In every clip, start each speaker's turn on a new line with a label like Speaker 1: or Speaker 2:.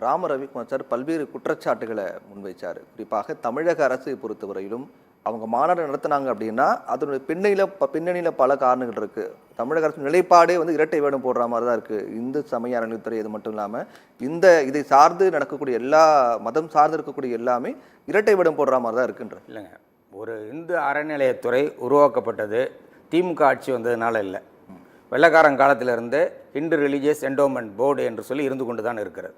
Speaker 1: Rama Ravikumar sir பல்வேறு குற்றச்சாட்டுகளை முன்வைச்சார். குறிப்பாக தமிழக அரசை பொறுத்தவரையிலும் அவங்க மாநாடு நடத்தினாங்க அப்படின்னா அதனுடைய பின்னணியில் பல காரணங்கள் இருக்கு. தமிழக அரசு நிலைப்பாடே வந்து இரட்டை வேடம் போடுற மாதிரி தான் இருக்கு. இந்து சமய அறநிலையத்துறை இது மட்டும் இல்லாமல் இதை சார்ந்து நடக்கக்கூடிய எல்லா மதம் சார்ந்து இருக்கக்கூடிய எல்லாமே இரட்டை வேடம் போடுற மாதிரி தான் இருக்குன்ற.
Speaker 2: இல்லைங்க, ஒரு இந்து அறநிலையத்துறை உருவாக்கப்பட்டது திமுக ஆட்சி வந்ததுனால இல்லை. வெள்ளைக்காரன் காலத்திலிருந்து இந்து ரிலீஜியஸ் என்டோமெண்ட் போர்டு என்று சொல்லி இருந்து கொண்டு தான் இருக்கிறது.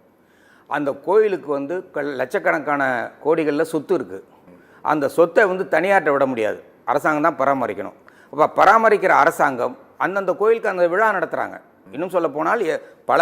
Speaker 2: அந்த கோயிலுக்கு வந்து லட்சக்கணக்கான கோடிகளில் சொத்து இருக்குது. அந்த சொத்தை வந்து தனியார்ட்ட விட முடியாது, அரசாங்கம் தான் பராமரிக்கணும். அப்போ பராமரிக்கிற அரசாங்கம் அந்தந்த கோயிலுக்கு அந்த விழா நடத்துகிறாங்க. இன்னும் சொல்ல போனால் பல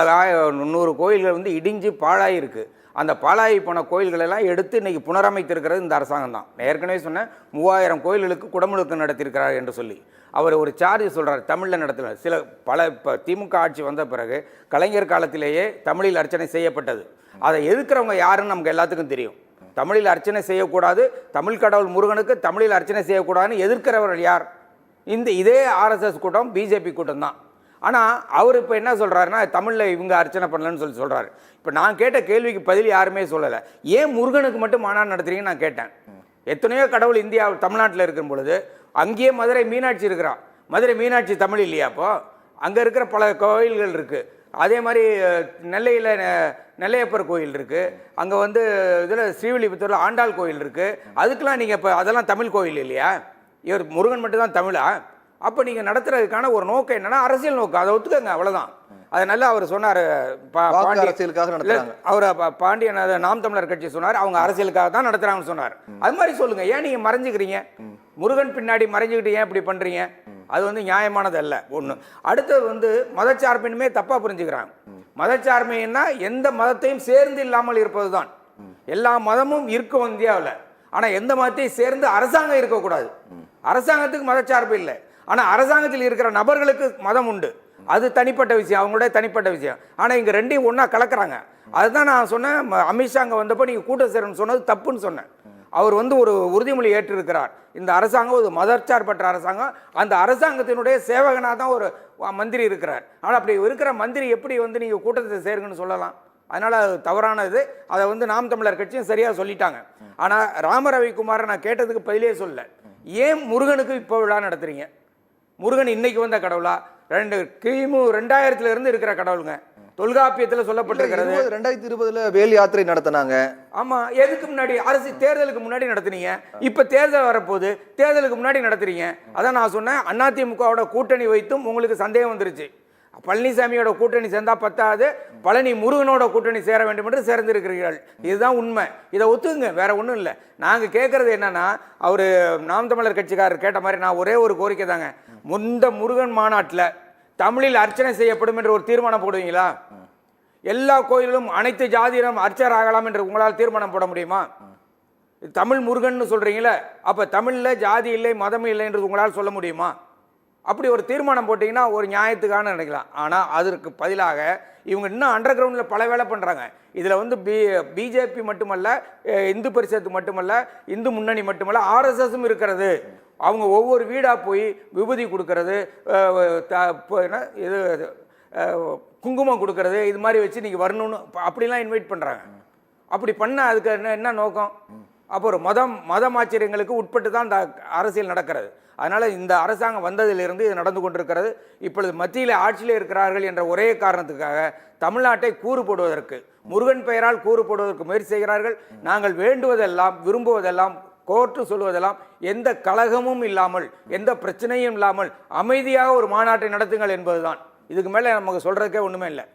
Speaker 2: 100 கோயில்கள் வந்து இடிஞ்சு பாழாகி இருக்குது. அந்த பாழாகி போன கோயில்களெல்லாம் எடுத்து இன்றைக்கி புனரமைத்திருக்கிறது இந்த அரசாங்கம் தான். ஏற்கனவே சொன்னேன் 3000 கோயில்களுக்கு குடமுழுக்கு நடத்தியிருக்கிறார் என்று சொல்லி அவர் ஒரு சார்ஜ் சொல்கிறார். தமிழில் நடத்தினார் இப்போ திமுக ஆட்சி வந்த பிறகு கலைஞர் காலத்திலேயே தமிழில் அர்ச்சனை செய்யப்பட்டது. அதை எதிர்க்கிறவங்க யாருன்னு நமக்கு எல்லாத்துக்கும் தெரியும். தமிழில் அர்ச்சனை செய்யக்கூடாது, தமிழ் கடவுள் முருகனுக்கு தமிழில் அர்ச்சனை செய்யக்கூடாதுன்னு எதிர்க்கிறவர்கள் யார்? இதே ஆர்எஸ்எஸ் கூட்டம், பிஜேபி கூட்டம் தான். ஆனால் அவர் இப்போ என்ன சொல்கிறாருன்னா தமிழில் இவங்க அர்ச்சனை பண்ணலன்னு சொல்கிறாரு. இப்போ நான் கேட்ட கேள்விக்கு பதில் யாருமே சொல்லலை. ஏன் முருகனுக்கு மட்டும் மாநாடு நடத்துறீங்கன்னு நான் கேட்டேன். எத்தனையோ கடவுள் இந்தியா தமிழ்நாட்டில் இருக்கும் பொழுது அங்கேயே மதுரை மீனாட்சி இருக்கிறான். மதுரை மீனாட்சி தமிழ் இல்லையா? அப்போ அங்கே இருக்கிற பல கோயில்கள் இருக்குது. அதே மாதிரி நெல்லையில் நெல்லையப்பர் கோயில் இருக்குது. அங்கே வந்து இதில் ஸ்ரீவில்லிபுத்தூரில் ஆண்டாள் கோயில் இருக்குது. அதுக்கெலாம் நீங்கள் இப்போ அதெல்லாம் தமிழ் கோயில் இல்லையா? இவர் முருகன் மட்டும்தான் தமிழா? அப்போ நீங்கள் நடத்துறதுக்கான ஒரு நோக்கம் என்னென்னா அரசியல் நோக்கம். அதை ஒத்துக்கங்க, அவ்வளோதான். அதை நல்லா அவர் சொன்னார். அவர் பாண்டியன் நாம் தமிழர் கட்சி சொன்னார் அவங்க அரசியலுக்காக தான் நடத்துகிறாங்கன்னு சொன்னார். அது மாதிரி சொல்லுங்கள். ஏன் நீங்கள் மறைஞ்சிக்கிறீங்க? முருகன் பின்னாடி மறைஞ்சிக்கிட்டு ஏன் இப்படி பண்ணுறீங்க? அது வந்து நியாயமானது அல்ல. ஒன்று. அடுத்தது வந்து மதச்சார்பின்மே தப்பாக புரிஞ்சுக்கிறாங்க. மதச்சார்மைன்னா எந்த மதத்தையும் சேர்ந்து இல்லாமல் இருப்பது தான். எல்லா மதமும் இருக்கும் இந்தியாவில். ஆனால் எந்த மதத்தையும் சேர்ந்து அரசாங்கம் இருக்கக்கூடாது. அரசாங்கத்துக்கு மதச்சார்பு இல்லை. ஆனால் அரசாங்கத்தில் இருக்கிற நபர்களுக்கு மதம் உண்டு. அது தனிப்பட்ட விஷயம், அவங்களுடைய தனிப்பட்ட விஷயம். ஆனால் இங்கே ரெண்டையும் ஒன்றா கலக்கிறாங்க. அதுதான் நான் சொன்னேன். அமித்ஷா அங்கே வந்தப்போ நீங்கள் கூட்டம் சேரணும்னு சொன்னது தப்புன்னு சொன்னேன். அவர் வந்து ஒரு உறுதிமொழி ஏற்றிருக்கிறார். இந்த அரசாங்கம் ஒரு மதச்சார்பற்ற அரசாங்கம். அந்த அரசாங்கத்தினுடைய சேவகனாக தான் ஒரு மந்திரி இருக்கிறார். ஆனால் அப்படி இருக்கிற மந்திரி எப்படி வந்து நீங்கள் கூட்டத்தை சேருங்கன்னு சொல்லலாம்? அதனால் அது தவறானது. அதை வந்து நாம் தமிழர் கட்சியும் சரியாக சொல்லிட்டாங்க. ஆனால் ராம ரவிக்குமாரை நான் கேட்டதுக்கு பதிலே சொல்லலை. ஏன் முருகனுக்கு இப்போ விழா நடத்துறீங்க? முருகன் இன்னைக்கு வந்த கடவுளா? கிமு 2000 இருக்கிற கடவுளுங்க. தொல்காப்பியத்தில் சொல்லப்பட்டிருக்கிறது.
Speaker 1: 2020 வேல் யாத்திரை நடத்தினாங்க.
Speaker 2: ஆமா, எதுக்கு முன்னாடி? அரசு தேர்தலுக்கு முன்னாடி நடத்துனீங்க. இப்ப தேர்தல் வரப்போகுது, தேர்தலுக்கு முன்னாடி நடத்துறீங்க. அதான் நான் சொன்னேன், அதிமுகவோட கூட்டணி வைத்தும் உங்களுக்கு சந்தேகம் வந்துருச்சு. பழனிசாமியோட கூட்டணி சேர்ந்தா பத்தாது, பழனி முருகனோட கூட்டணி சேர வேண்டும் என்று சேர்ந்திருக்கிறீர்கள். இதுதான் உண்மை. இதை ஒத்துக்குங்க, வேற ஒன்றும் இல்லை. நாங்கள் கேட்கறது என்னன்னா, அவர் நாம் தமிழர் கட்சிக்காரர் கேட்ட மாதிரி நான் ஒரே ஒரு கோரிக்கை தாங்க. இந்த முருகன் மாநாட்டில் தமிழில் அர்ச்சனை செய்யப்படும் என்று ஒரு தீர்மானம் போடுவீங்களா? எல்லா கோயிலும் அனைத்து ஜாதியினரும் அர்ச்சகர் ஆகலாம் என்று உங்களால் தீர்மானம் போட முடியுமா? தமிழ் முருகன் சொல்றீங்களே, அப்ப தமிழ்ல ஜாதி இல்லை மதம் இல்லை என்று உங்களால் சொல்ல முடியுமா? அப்படி ஒரு தீர்மானம் போட்டிங்கன்னா ஒரு நியாயத்துக்கான நினைக்கலாம். ஆனால் அதற்கு பதிலாக இவங்க இன்னும் அண்டர் கிரவுண்டில் பல வேலை பண்ணுறாங்க. இதில் வந்து பிஜேபி மட்டுமல்ல, இந்து பரிஷத்து மட்டுமல்ல, இந்து முன்னணி மட்டுமல்ல, ஆர்எஸ்எஸும் இருக்கிறது. அவங்க ஒவ்வொரு வீடாக போய் விபூதி கொடுக்கறது, இது குங்குமம் கொடுக்கறது, இது மாதிரி வச்சு நீங்கள் வரணும்னு அப்படிலாம் இன்வைட் பண்ணுறாங்க. அப்படி பண்ண அதுக்கு என்ன நோக்கம்? அப்போ ஒரு மதம் ஆச்சரியங்களுக்கு உட்பட்டு தான் இந்த அரசியல் நடக்கிறது. அதனால் இந்த அரசாங்கம் வந்ததிலிருந்து இது நடந்து கொண்டிருக்கிறது. இப்பொழுது மத்தியில் ஆட்சியில் இருக்கிறார்கள் என்ற ஒரே காரணத்துக்காக தமிழ்நாட்டை கூறு போடுவதற்கு, முருகன் பெயரால் கூறு போடுவதற்கு முயற்சி செய்கிறார்கள். நாங்கள் வேண்டுவதெல்லாம் விரும்புவதெல்லாம் கோர்ட்டு சொல்வதெல்லாம் எந்த கலகமும் இல்லாமல் எந்த பிரச்சனையும் இல்லாமல் அமைதியாக ஒரு மாநாட்டை நடத்துங்கள் என்பதுதான். இதுக்கு மேலே நமக்கு சொல்றதுக்கே ஒன்றுமே இல்லை.